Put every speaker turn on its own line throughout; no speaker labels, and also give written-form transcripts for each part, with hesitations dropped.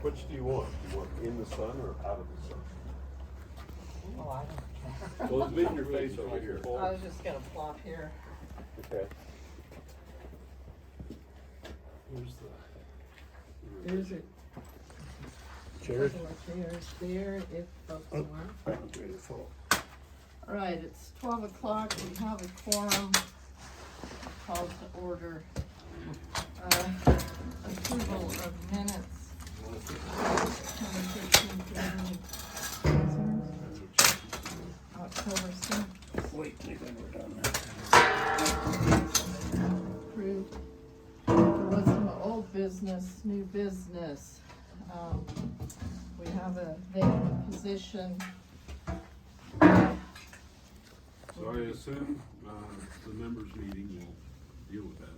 Which do you want? Do you want in the sun or out of the sun?
Oh, I don't care.
Well, let's meet your face over here.
I was just gonna plop here.
Okay.
There's it.
Chairs?
Chairs there, if folks want. All right, it's 12 o'clock. We have a quorum. Called to order. Approval of minutes. October 6th.
Wait, I think we're done now.
Approved. There was some old business, new business. We have a vacant position.
So I assume, the members meeting will deal with that.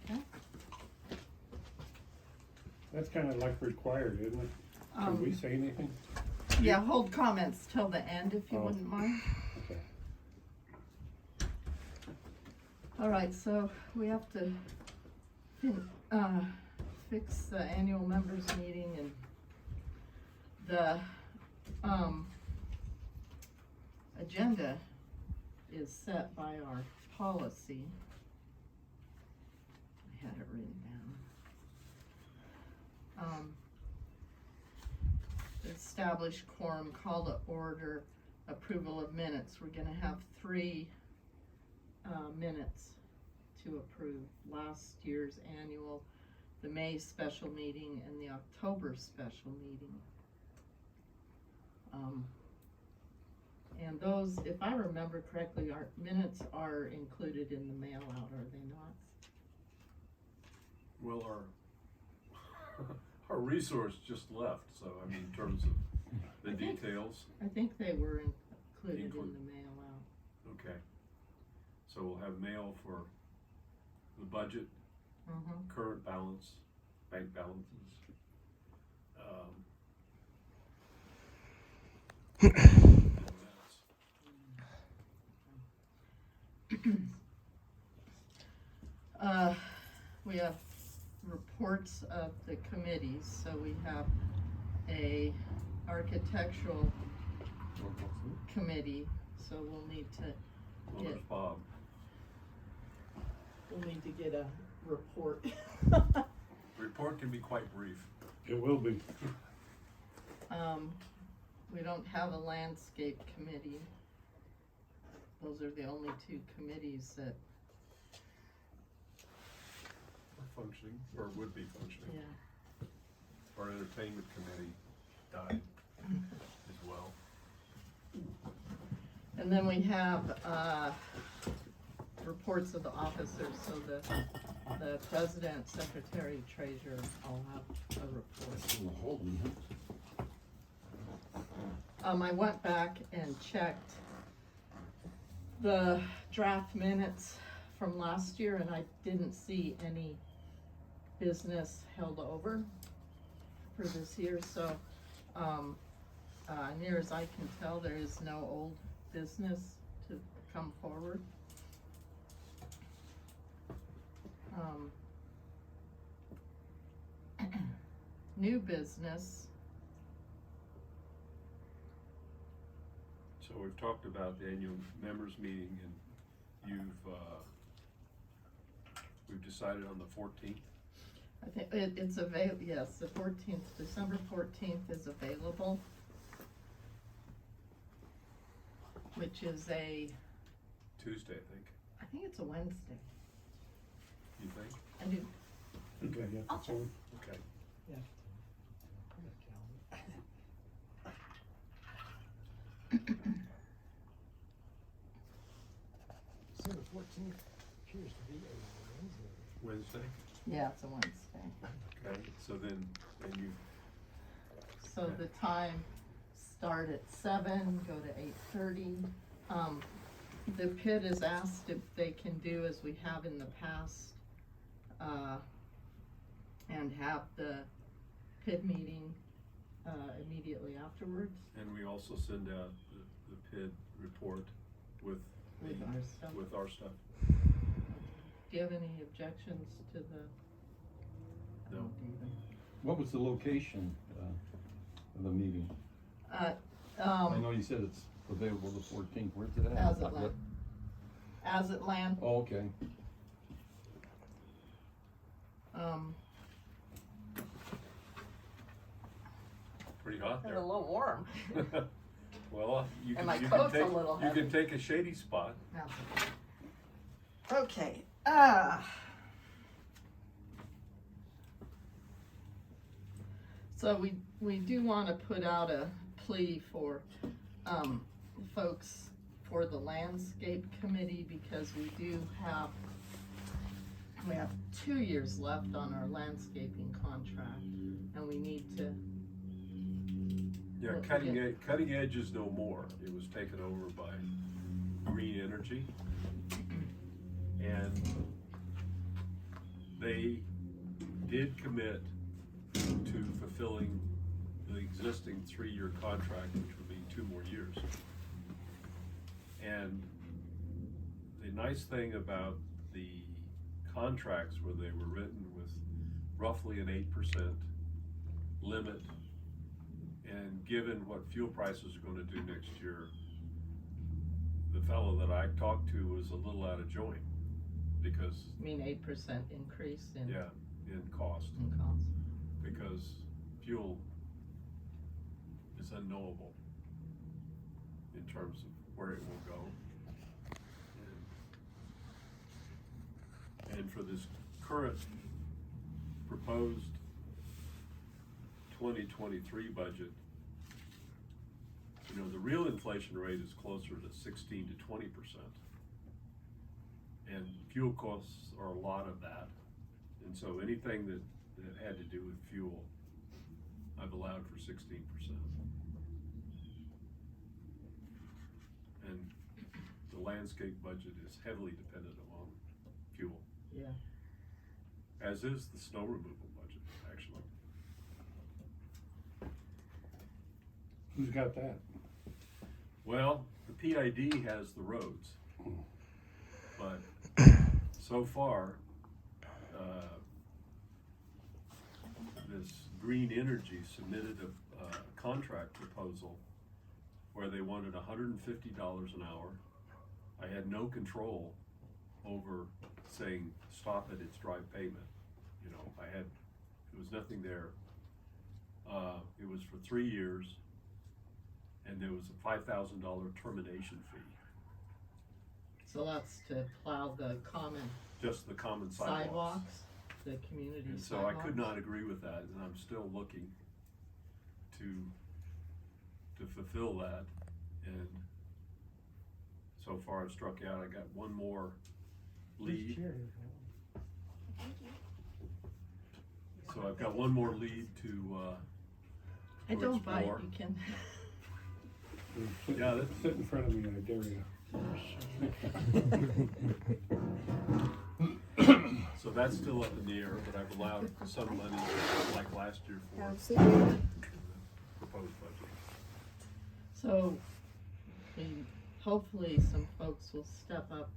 Okay.
That's kind of like required, isn't it? Can we say anything?
Yeah, hold comments till the end if you wouldn't mind.
Okay.
All right, so we have to fix the annual members meeting, and the agenda is set by our policy. I had it written down. Establish quorum, call to order, approval of minutes. We're gonna have 3 minutes to approve. Last year's annual, the May special meeting, and the October special meeting. And those, if I remember correctly, our minutes are included in the mail out, are they not?
Well, our resource just left, so I mean, in terms of the details.
I think they were included in the mail out.
Okay. So we'll have mail for the budget, current balance, bank balances.
We have reports of the committees, so we have a architectural committee, so we'll need to
Well, there's Bob.
get a report.
Report can be quite brief.
It will be.
We don't have a landscape committee. Those are the only 2 committees that,
Functioning, or would be functioning.
yeah.
Our entertainment committee died as well.
And then we have, reports of the officers, so the president, secretary, treasurer all have a report. I went back and checked the draft minutes from last year, and I didn't see any business held over for this year, so, near as I can tell, there is no old business to come forward. New business.
So we've talked about the annual members meeting, and we've decided on the 14th.
I think it's yes, the 14th, December 14th is available, which is a,
Tuesday, I
think it's a Wednesday.
think. You think?
I do.
Okay, yeah, that's all.
Okay.
Yeah.
So the 14th appears to be a Wednesday.
Wednesday?
Yeah, it's a Wednesday.
Okay, so then you,
So the time, start at 7, go to 8:30. The pit is asked if they can do as we have in the past, and have the pit meeting, immediately afterwards
and we also send out the PID report with
with our stuff.
with our stuff.
do you have any objections to the?
No.
What was the location, of the meeting? I know you said it's available the 14th, where's it at?
As it land.
Oh, okay.
Pretty hot
They're
there.
a little warm.
Well, you
And my
can
coat's a
take,
little
you
heavy.
can take a shady spot.
Okay, so we do wanna put out a plea for, folks for the landscape committee, because we have 2 years left on our landscaping contract, and we need to.
Yeah,
Well,
cutting edge is no more. It was taken over by Green Energy. And they did commit to fulfilling the existing 3-year contract, which would be 2 more years. And the nice thing about the contracts where they were written with roughly an 8% limit, and given what fuel prices are gonna do next year, the fellow that I talked to was a little out of joint, because,
I mean, 8% increase in.
yeah, in cost,
In cost.
because fuel is unknowable in terms of where it will go. And for this current proposed 2023 budget, you know, the real inflation rate is closer to 16 to 20%. And fuel costs are a lot of that. And so anything that had to do with fuel, I've allowed for 16%. And the landscape budget is heavily dependent upon fuel.
Yeah.
As is the snow removal budget, actually.
Who's got that?
Well, the PID has the roads, but so far, this Green Energy submitted a contract proposal where they wanted $150 an hour. I had no control over saying, stop it, it's dry pavement. You know, there was nothing there. It was for 3 years, and there was a $5,000 termination fee.
So that's to plow the common
Just the common
sidewalks, the community
And so
sidewalks.
I could not agree with that, and I'm still looking to fulfill that. And so far I've struck out. I got one more lead. So I've got one more lead to
I don't bite,
explore.
you can.
Sit,
Yeah, that's-
sit in front of me, I dare you.
So that's still up in the air, but I've allowed some money, like last year, for
Secret.
proposed budget.
So, hopefully some folks will step up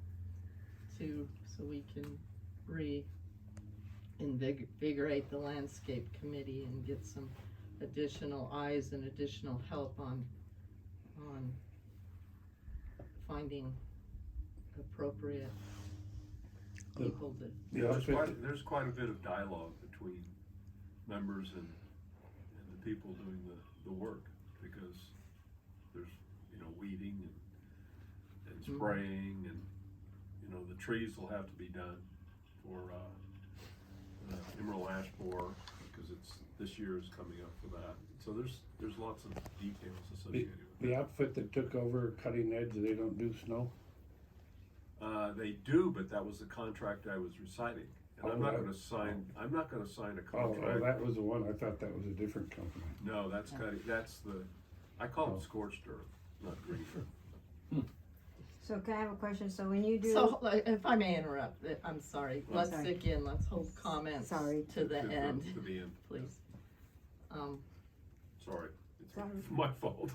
so we can reinvigorate the landscape committee and get some additional eyes and additional help on finding appropriate people to.
The outfit,
There's quite a bit of dialogue between members and the people doing the work, because there's, you know, weeding and spraying, and, you know, the trees will have to be done for the emerald ash borer, because this year is coming up for that. So there's lots of details associated with
the outfit that took over Cutting Edge, they don't do snow?
They do, but that was the contract I was reciting. And I'm not gonna sign a
Oh,
contract.
that was the one, I thought that was a different company.
No, that's I call it scorched earth, not green.
So can I have a question? So when you do,
So, if I may interrupt, I'm sorry,
Oh,
let's
sorry.
hold comments
Sorry.
to the end,
To the end.
please.
Sorry, it's
Sorry.
my fault.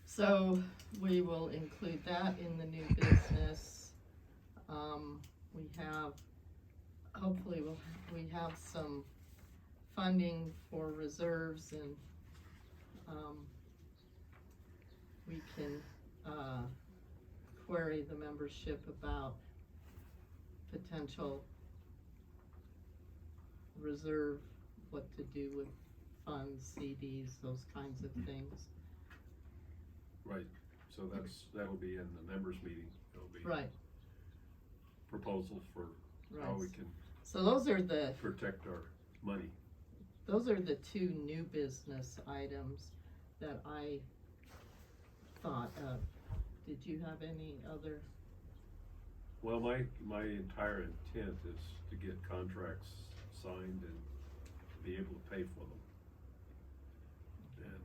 So we will include that in the new business. we have some funding for reserves and, we can, query the membership about potential reserve, what to do with funds, CDs, those kinds of things.
Right, so that'll be in the members meeting, it'll be
Right,
proposal for how
right.
we can
So those are the
protect our money.
Those are the two new business items that I thought of. Did you have any other?
Well, my entire intent is to get contracts signed and be able to pay for them. And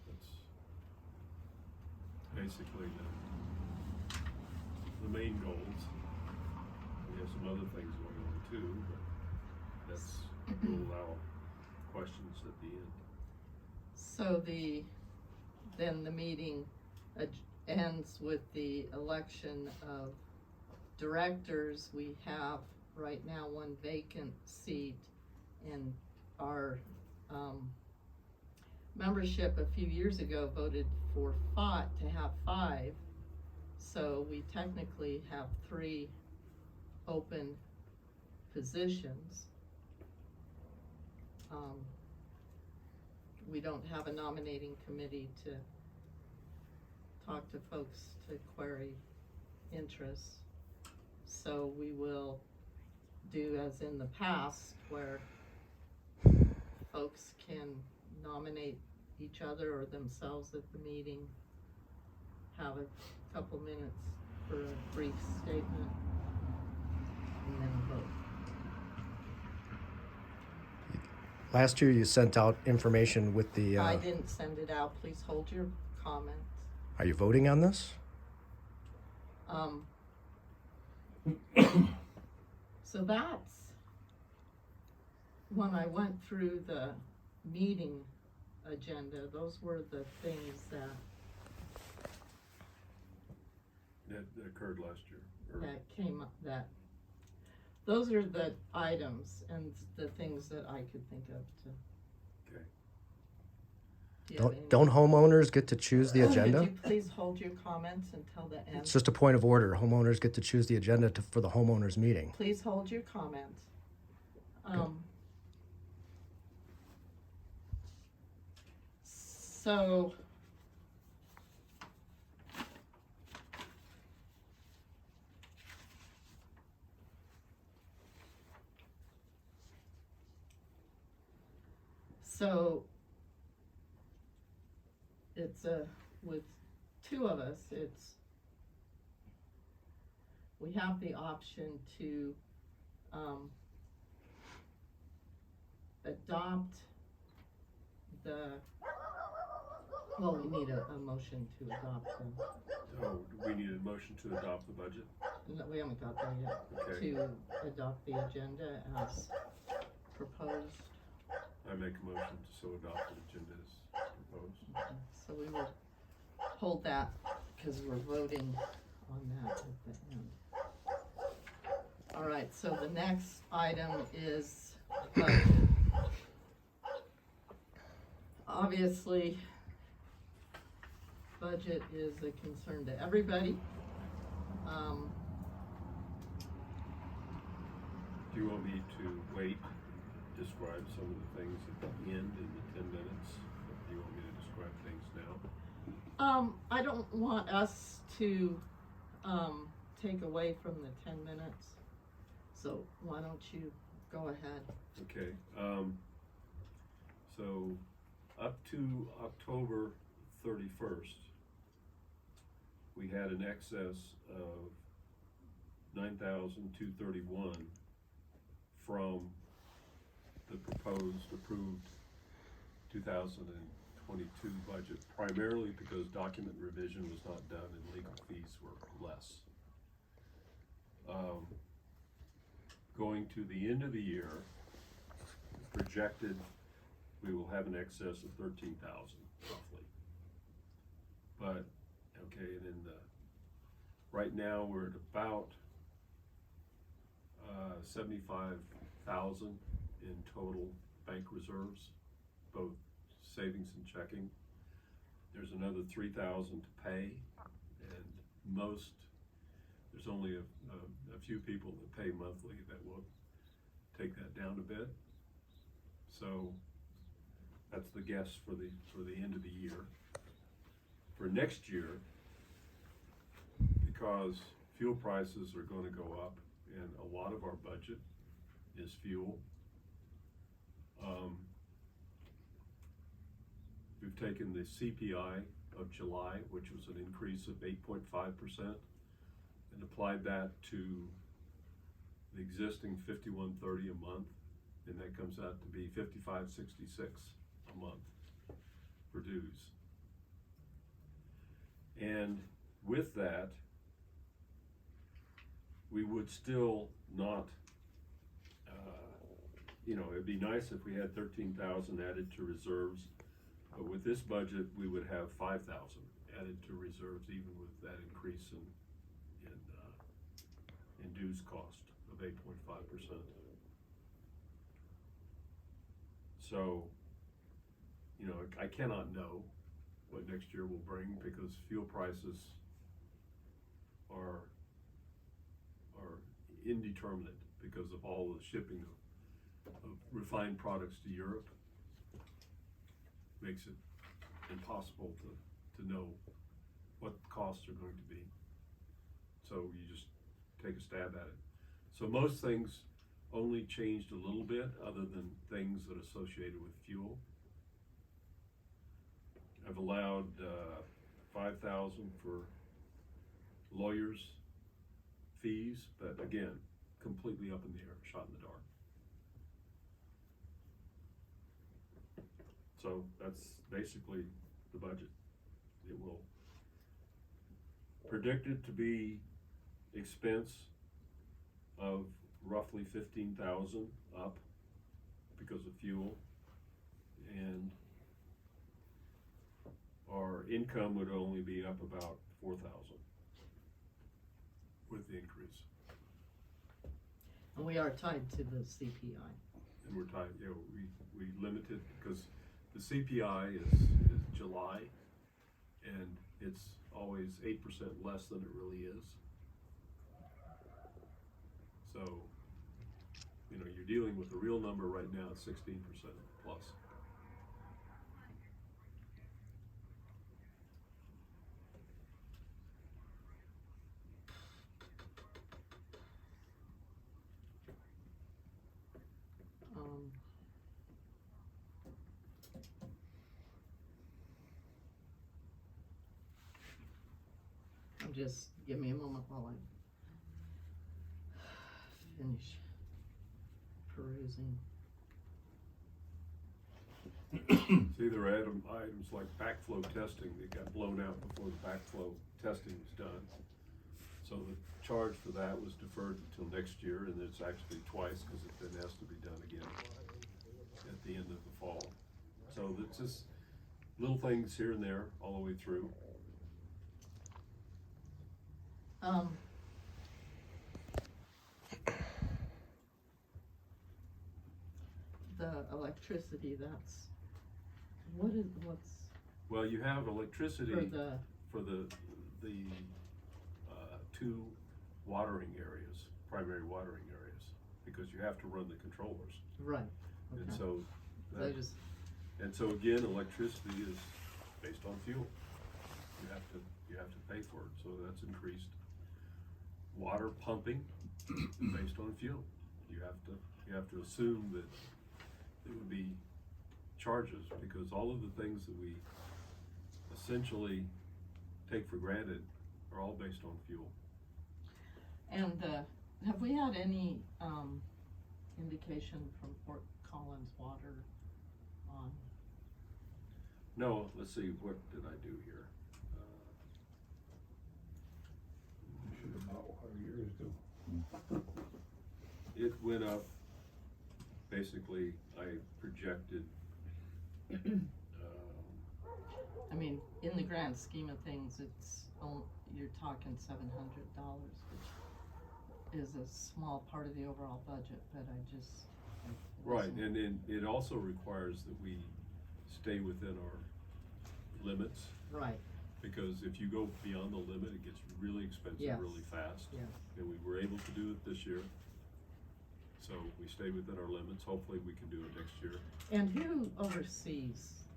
that's basically the main goals. We have some other things going on too, but that's, will allow questions at the end.
So then the meeting ends with the election of directors. We have right now one vacant seat, and our membership a few years ago voted to have 5. So we technically have 3 open positions. We don't have a nominating committee to talk to folks to query interests. So we will do as in the past, where folks can nominate each other or themselves at the meeting, have a couple minutes for a brief statement, and then vote.
Last year you sent out information with the,
I didn't send it out. Please hold your comments.
are you voting on this?
So that's, when I went through the meeting agenda, those were the things that
occurred last year. Or
came up, those are the items and the things that I could think of to.
Okay.
Do you have any-
Don't homeowners get to choose the agenda?
Could you please hold your comments until the end?
It's just a point of order. Homeowners get to choose the agenda for the homeowners meeting.
Please hold your comments. So, it's with 2 of us, we have the option to adopt we need a motion to adopt
Oh, we need a motion to adopt the budget?
no, we haven't got there yet.
Okay.
To adopt the agenda as proposed.
I make a motion to so adopt the agenda as proposed.
So we will hold that, because we're voting on that at the end. All right, so the next item is budget. Obviously, budget is a concern to everybody.
Do you want me to wait, and describe some of the things at the end in the 10 minutes? Or do you want me to describe things now?
I don't want us to, take away from the 10 minutes, so why don't you go ahead?
Okay, so up to October 31st, we had an excess of $9,231 from the proposed approved 2022 budget, primarily because document revision was not done and legal fees were less. Going to the end of the year, projected we will have an excess of 13,000 roughly. But, okay, and in right now we're at about $75,000 in total bank reserves, both savings and checking. There's another $3,000 to pay, and there's only a few people that pay monthly that will take that down a bit. So that's the guess for the end of the year. For next year, because fuel prices are going to go up, and a lot of our budget is fuel. We've taken the CPI of July, which was an increase of 8.5%, and applied that to the existing $51.30 a month, and that comes out to be $55.66 a month for dues. And with that, we would still not, it'd be nice if we had 13,000 added to reserves, but with this budget, we would have 5,000 added to reserves, even with that increase in dues cost of 8.5%. So, I cannot know what next year will bring, because fuel prices are indeterminate because of all the shipping of refined products to Europe. Makes it impossible to know what the costs are going to be. So you just take a stab at it. So most things only changed a little bit, other than things that are associated with fuel. I've allowed $5,000 for lawyers' fees, but again, completely up in the air, shot in the dark. So that's basically the budget. It will predicted to be expense of roughly 15,000 up because of fuel, and our income would only be up about 4,000 with the increase.
And we are tied to the CPI.
And we're tied, we limited, because the CPI is July, and it's always 8% less than it really is. So, you're dealing with a real number right now at 16% plus.
Just give me a moment while I finish perusing.
See, there are items like backflow testing that got blown out before the backflow testing was done. So the charge for that was deferred until next year, and it's actually twice, because it then has to be done again at the end of the fall. So it's just little things here and there all the way through.
The electricity, what's
Well, you have electricity
for the,
for the two watering areas, primary watering areas, because you have to run the controllers.
right, okay.
And so,
I just,
and so again, electricity is based on fuel. You have to pay for it, so that's increased. Water pumping is based on fuel. You have to assume that it would be charges, because all of the things that we essentially take for granted are all based on fuel.
and have we had any indication from Fort Collins Water on?
No, let's see, what did I do here?
You should have bought what yours do.
It went up, basically, I projected,
I mean, in the grand scheme of things, you're talking $700, which is a small part of the overall budget, but I just. it
Right,
wasn't-
and it also requires that we stay within our limits,
Right,
because if you go beyond the limit, it gets really expensive
Yes.
really fast.
yes.
And we were able to do it this year. So we stay within our limits. Hopefully we can do it next year.
And who oversees?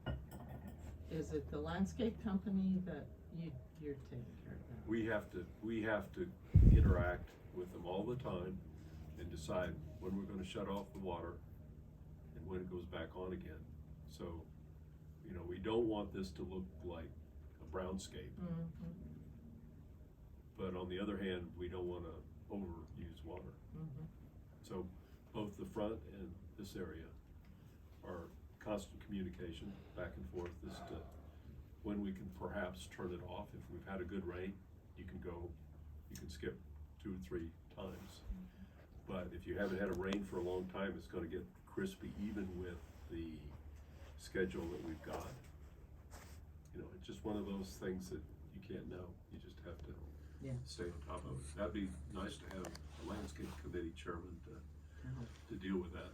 Is it the landscape company that you're taking care of that?
We have to interact with them all the time and decide when we're gonna shut off the water and when it goes back on again. So, you know, we don't want this to look like a brownscape,
Mhm,
but on the other hand, we don't wanna overuse water.
mhm.
So both the front and this area are constant communication back and forth as to when we can perhaps turn it off. If we've had a good rain, you can skip 2 or 3 times. But if you haven't had a rain for a long time, it's gonna get crispy even with the schedule that we've got. You know, it's just one of those things that you can't know. You just have to
Yeah.
stay on top of it. That'd be nice to have a landscape committee chairman to deal with that.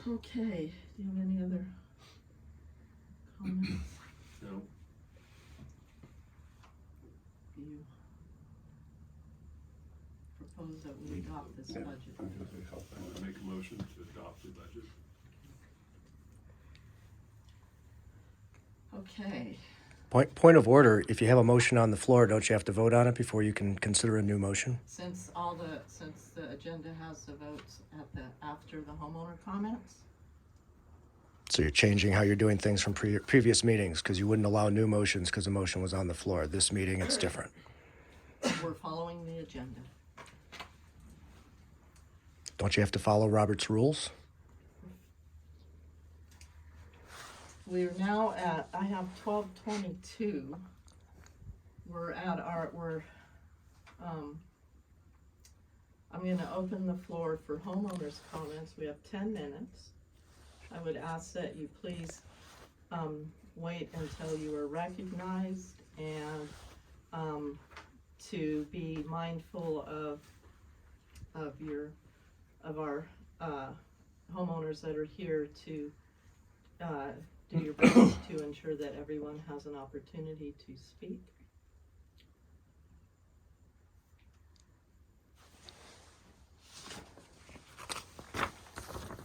Okay, do you have any other comments?
No,
Do you propose that we adopt this budget?
I would make a motion to adopt the budget.
Okay,
Point of order, if you have a motion on the floor, don't you have to vote on it before you can consider a new motion?
since the agenda has the votes after the homeowner comments,
So you're changing how you're doing things from previous meetings, because you wouldn't allow new motions because the motion was on the floor. This meeting, it's different.
we're following the agenda.
Don't you have to follow Robert's rules?
We're now I have 12:22. I'm gonna open the floor for homeowners' comments. We have 10 minutes. I would ask that you please, wait until you are recognized and, to be mindful of our, homeowners that are here to, do your best to ensure that everyone has an opportunity to speak.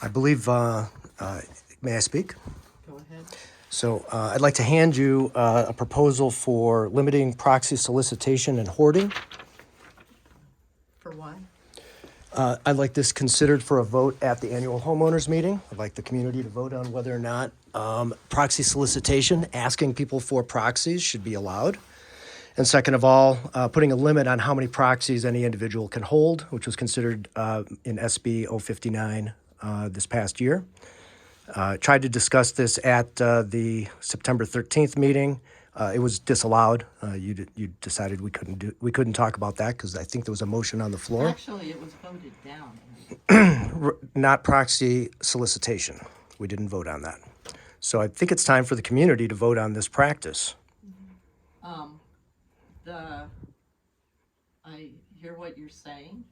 I believe, may I speak?
Go ahead.
So I'd like to hand you a proposal for limiting proxy solicitation and hoarding.
For what?
I'd like this considered for a vote at the annual homeowners meeting. I'd like the community to vote on whether or not proxy solicitation, asking people for proxies, should be allowed. And second of all, putting a limit on how many proxies any individual can hold, which was considered in SB 059 this past year. Tried to discuss this at the September 13th meeting. It was disallowed. You decided we couldn't talk about that because I think there was a motion on the floor.
Actually, it was voted down.
Not proxy solicitation. We didn't vote on that. So I think it's time for the community to vote on this practice.
I hear what you're saying.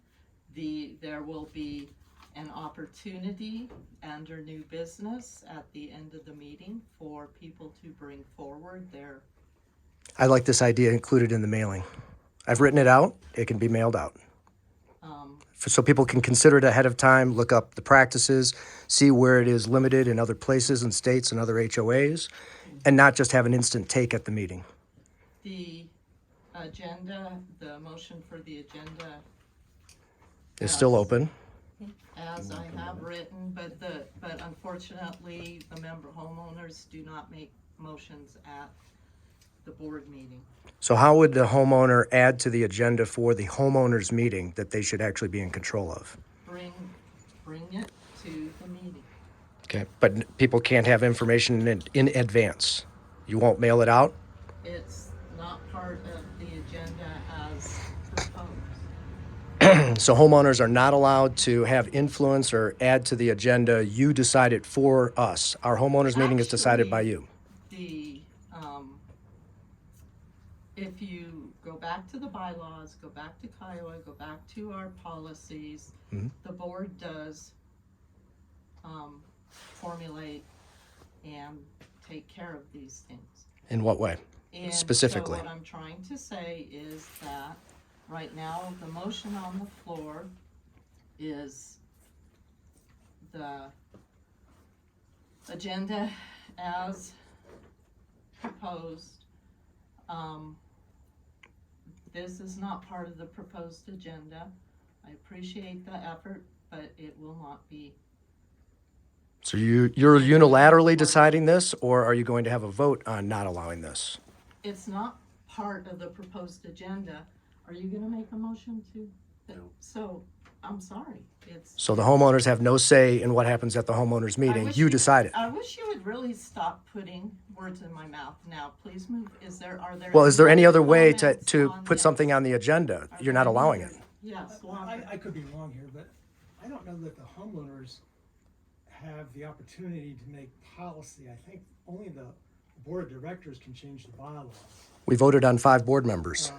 There will be an opportunity under new business at the end of the meeting for people to bring forward their,
I like this idea included in the mailing. I've written it out. It can be mailed out. So people can consider it ahead of time, look up the practices, see where it is limited in other places and states and other HOAs, and not just have an instant take at the meeting.
the agenda, the motion for the agenda
It's still open.
as I have written, but unfortunately, the member homeowners do not make motions at the board meeting.
So how would the homeowner add to the agenda for the homeowners meeting that they should actually be in control of?
Bring it to the meeting.
Okay, but people can't have information in advance. You won't mail it out?
It's not part of the agenda as proposed.
So homeowners are not allowed to have influence or add to the agenda. You decide it for us. Our homeowners meeting is decided by you.
if you go back to the bylaws, go back to Kiowa, go back to our policies, the board does formulate and take care of these things.
In what way?
And
Specifically.
so what I'm trying to say is that right now, the motion on the floor is the agenda as proposed. This is not part of the proposed agenda. I appreciate the effort, but it will not be.
So you're unilaterally deciding this, or are you going to have a vote on not allowing this?
It's not part of the proposed agenda. Are you gonna make a motion to?
No.
So, I'm sorry, it's.
So the homeowners have no say in what happens at the homeowners meeting.
wish
You decide it.
I wish you would really stop putting words in my mouth now. Please move. Are there?
Well, is there any other way to
comments on
put
this?
something on the agenda?
Are
You're
there
not
any
allowing
other-
it.
Yes,
Well,
Walker.
I could be wrong here, but I don't know that the homeowners have the opportunity to make policy. I think only the board of directors can change the bylaws.
We voted on 5 board members.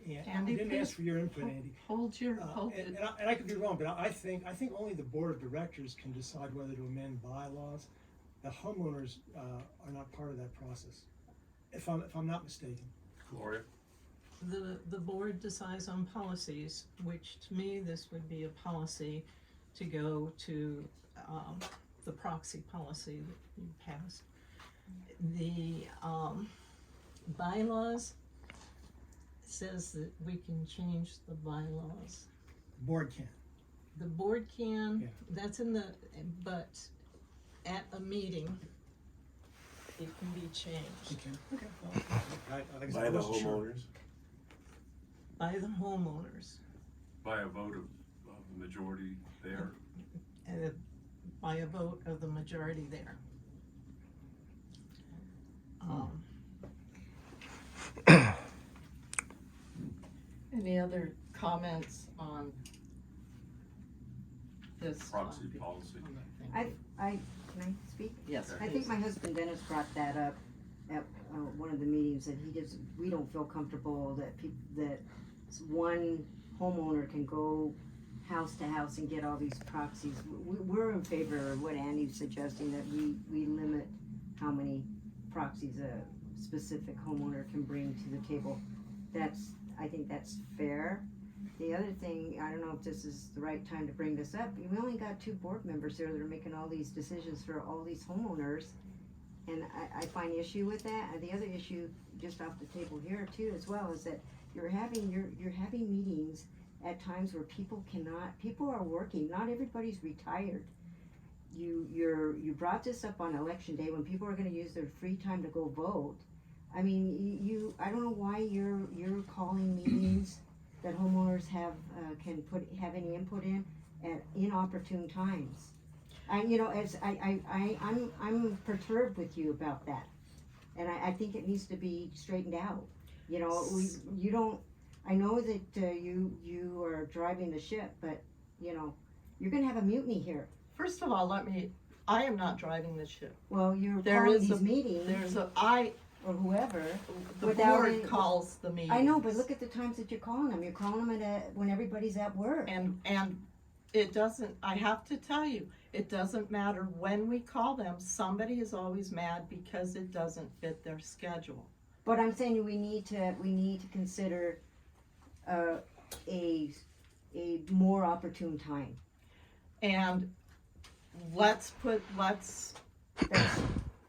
And
Andy,
I didn't
please
ask for your input, Andy.
Hold your,
Uh,
hold
and,
it.
and I could be wrong, but I think only the board of directors can decide whether to amend bylaws. The homeowners are not part of that process, if I'm not mistaken.
Gloria?
The board decides on policies, which to me, this would be a policy to go to, the proxy policy that you passed. The, bylaws says that we can change the bylaws.
The board can.
The board can,
Yeah.
that's in the, but at a meeting, it can be changed
It can. Okay. Well, I think
By the
wasn't sure.
homeowners?
by the homeowners,
By a vote of the majority there.
and by a vote of the majority there.
Any other comments on this?
Proxy policy.
on that thing?
Can I speak?
Yes,
I
please.
think my husband Dennis brought that up at one of the meetings, that we don't feel comfortable that one homeowner can go house to house and get all these proxies. We're in favor of what Andy's suggesting, that we limit how many proxies a specific homeowner can bring to the table. I think that's fair. The other thing, I don't know if this is the right time to bring this up, we only got 2 board members here that are making all these decisions for all these homeowners. And I find issue with that. And the other issue, just off the table here too, as well, is that you're having meetings at times where people are working, not everybody's retired. You brought this up on election day when people are gonna use their free time to go vote. I mean, I don't know why you're calling meetings that homeowners can have any input in at inopportune times. I'm perturbed with you about that, and I think it needs to be straightened out. I know that you are driving the ship, but you're gonna have a mutiny here.
First of all, I am not driving the ship.
Well, you're
There
calling
is
these
a-
meetings, or whoever.
The
Without
board
any-
calls the meetings.
I know, but look at the times that you're calling them. You're calling them when everybody's at work.
And it doesn't, I have to tell you, it doesn't matter when we call them, somebody is always mad because it doesn't fit their schedule.
But I'm saying we need to consider a more opportune time.
And let's,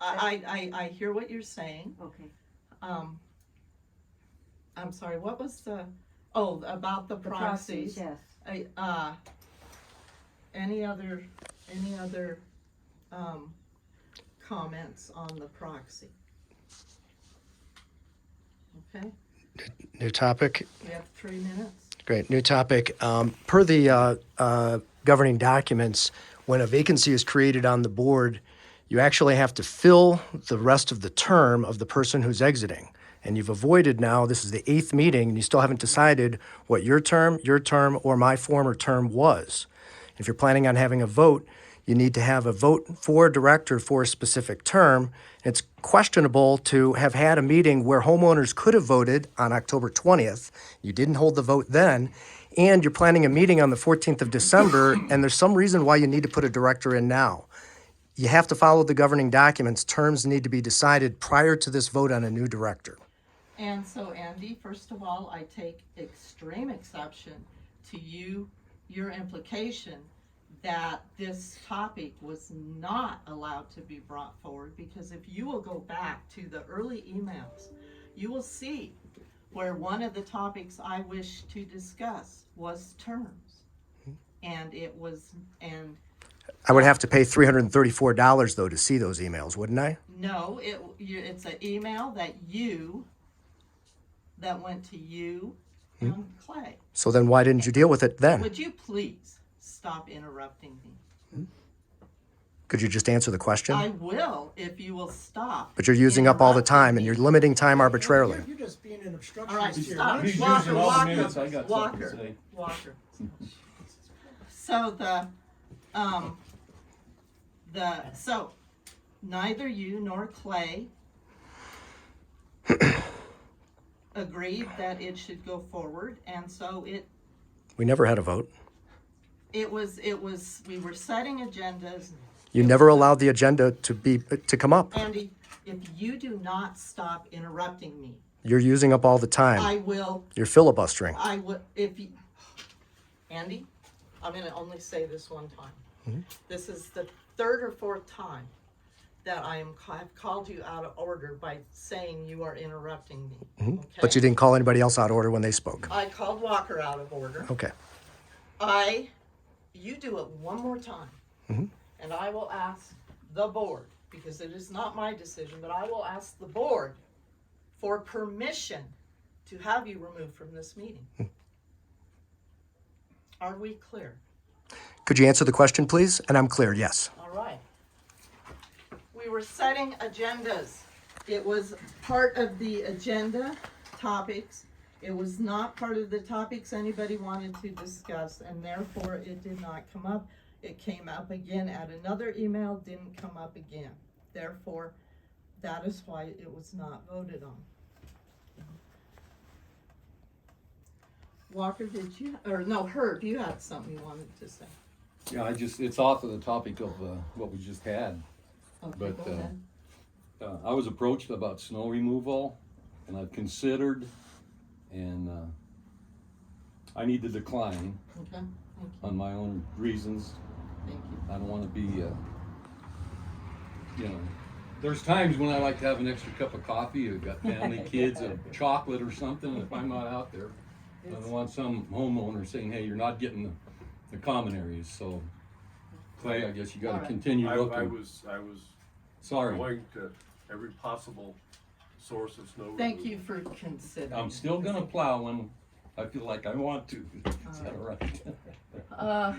I hear what you're saying.
Okay.
I'm sorry, what was about the
The
proxies?
yes.
Any other comments on the proxy? Okay,
New topic?
we have 3 minutes.
Great, new topic. Per the governing documents, when a vacancy is created on the board, you actually have to fill the rest of the term of the person who's exiting. And you've avoided now, this is the 8th meeting, and you still haven't decided what your term, or my former term was. If you're planning on having a vote, you need to have a vote for a director for a specific term. It's questionable to have had a meeting where homeowners could have voted on October 20th. You didn't hold the vote then, and you're planning a meeting on the 14th of December, and there's some reason why you need to put a director in now. You have to follow the governing documents. Terms need to be decided prior to this vote on a new director.
And so, Andy, first of all, I take extreme exception to your implication that this topic was not allowed to be brought forward, because if you will go back to the early emails, you will see where one of the topics I wish to discuss was terms. And
I would have to pay $334 though to see those emails, wouldn't I?
no, it's an email that went to you and Clay.
So then why didn't you deal with it then?
Would you please stop interrupting me?
Could you just answer the question?
I will if you will stop.
But you're using up all the
interrupting
time and you're
me.
limiting time arbitrarily.
You're just being an
All right,
obstructionist here.
stop.
He's
Walker,
using all the
Walker,
minutes, I got something to
Walker,
say.
Walker. So neither you nor Clay agreed that it should go forward, and so
We never had a vote.
we were setting agendas.
You never allowed the agenda to come up.
Andy, if you do not stop interrupting me,
You're using up all the time.
I will,
You're filibustering.
I would, Andy, I'm gonna only say this one time. This is the third or fourth time that I've called you out of order by saying you are interrupting me.
But you
Okay?
didn't call anybody else out of order when they spoke.
I called Walker out of order.
Okay.
You do it one more time, and I will ask the board, because it is not my decision, but I will ask the board for permission to have you removed from this meeting. Are we clear?
Could you answer the question, please? And I'm clear, yes.
All right. We were setting agendas. It was part of the agenda topics. It was not part of the topics anybody wanted to discuss, and therefore it did not come up. It came up again at another email, didn't come up again. Therefore, that is why it was not voted on. Walker, Herb, you had something you wanted to say.
Yeah, it's off of the topic of what we just had.
Okay,
But,
go ahead.
I was approached about snow removal, and I've considered, and I need to decline
Okay, thank you,
on my own reasons.
thank you.
I don't wanna be, there's times when I like to have an extra cup of coffee, I've got family, kids, a chocolate or something, if I'm not out there. I don't want some homeowner saying, hey, you're not getting the common areas, so Clay, I guess you gotta
Alright.
continue
I
looking.
was
Sorry,
going to every possible source of snow.
Thank
removal.
you for considering.
I'm still gonna plow when I feel like I want to. Is that all right?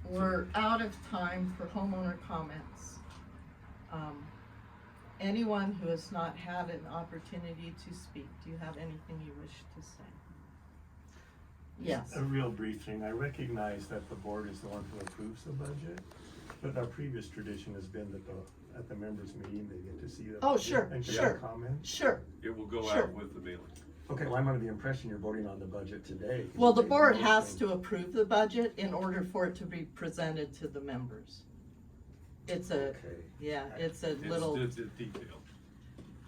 We're out of time for homeowner comments. Anyone who has not had an opportunity to speak, do you have anything you wish to say? Yes.
A real brief thing. I recognize that the board is the one who approves the budget, but our previous tradition has been that at the members' meeting, they get to see the.
Oh,
budget
sure,
and give
sure.
a comment.
Sure.
It will go
Sure.
out with the mailing.
Okay, well, I'm under the impression you're voting on the budget today. 'cause
Well,
you
the
made
board
motion.
has to approve the budget in order for it to be presented to the members. It's a,
Okay.
yeah, it's a little
It's detailed.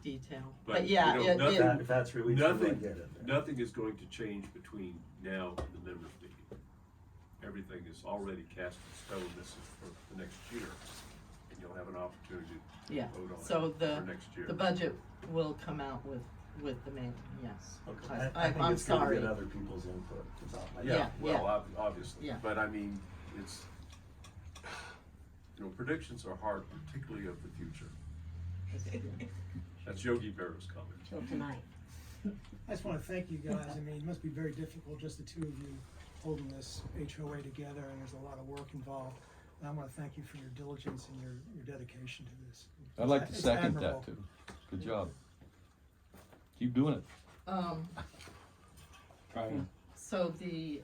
detail.
But,
But yeah,
you know,
If that's released, then I
Nothing,
get it.
nothing is going to change between now and the members meeting. Everything is already cast in stone. This is for the next year. And you'll have an opportunity
yeah.
to vote on
So
it for next year.
the budget will come out with the mailing, yes.
Okay. I think
I'm
it's good to
sorry.
get other people's input. It's not my-
Yeah.
Well, obviously,
Yeah.
but I mean, it's, predictions are hard, particularly of the future. That's Yogi Berra's comment.
Till tonight.
I just wanna thank you guys. I mean, it must be very difficult, just the two of you holding this HOA together, and there's a lot of work involved. And I wanna thank you for your diligence and your dedication to this.
I'd like to
It's
second
admirable.
that too. Good job. Keep doing it.
Trying.
So the,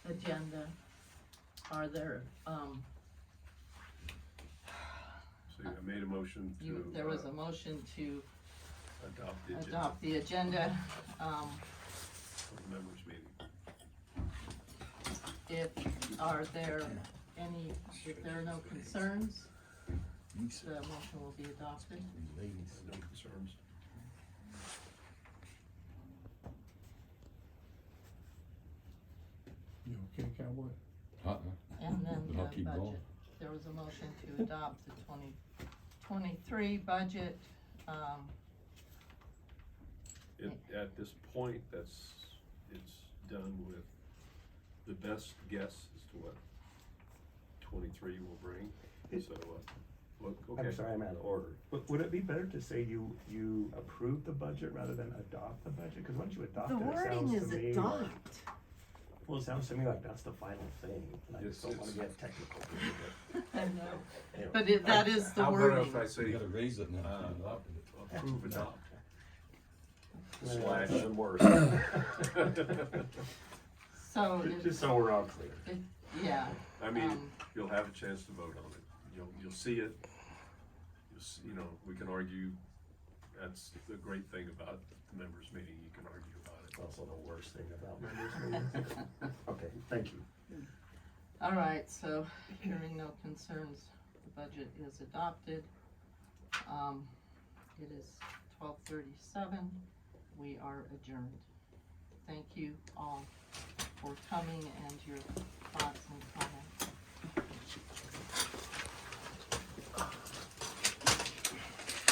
agenda. Are there,
So I made a motion to.
there was a motion to
Adopt the agenda
adopt the agenda.
for the members meeting.
Are there any, if there are no concerns, the motion will be adopted.
No concerns.
You okay, cowboy?
And then
I'll
the
keep going.
budget. There was a motion to adopt the 2023 budget.
At this point, it's done with the best guess as to what 23 will bring. So, look, okay.
I'm sorry, I'm out of order. Would it be better to say you approve the budget rather than adopt the budget? Cause once you adopt
The
it, it
wording
sounds
is
to me
adopt.
like, well, it sounds to me like that's the final thing, and I just
Yes,
don't wanna
it's-
get technical with
I know,
it. Anyway.
but that is the
How about
wording.
if I
You
say
gotta raise it now. if you adopted it.
approve, adopt?
Slash.
Even worse.
So,
Just so we're all clear.
yeah.
I mean,
Um,
you'll have a chance to vote on it. You'll see it. You know, we can argue. That's the great thing about the members meeting. You can argue about it.
It's also the worst thing about members meetings. Okay, thank you.
All right, so hearing no concerns, the budget is adopted. It is 12:37. We are adjourned. Thank you all for coming and your thoughts and comments.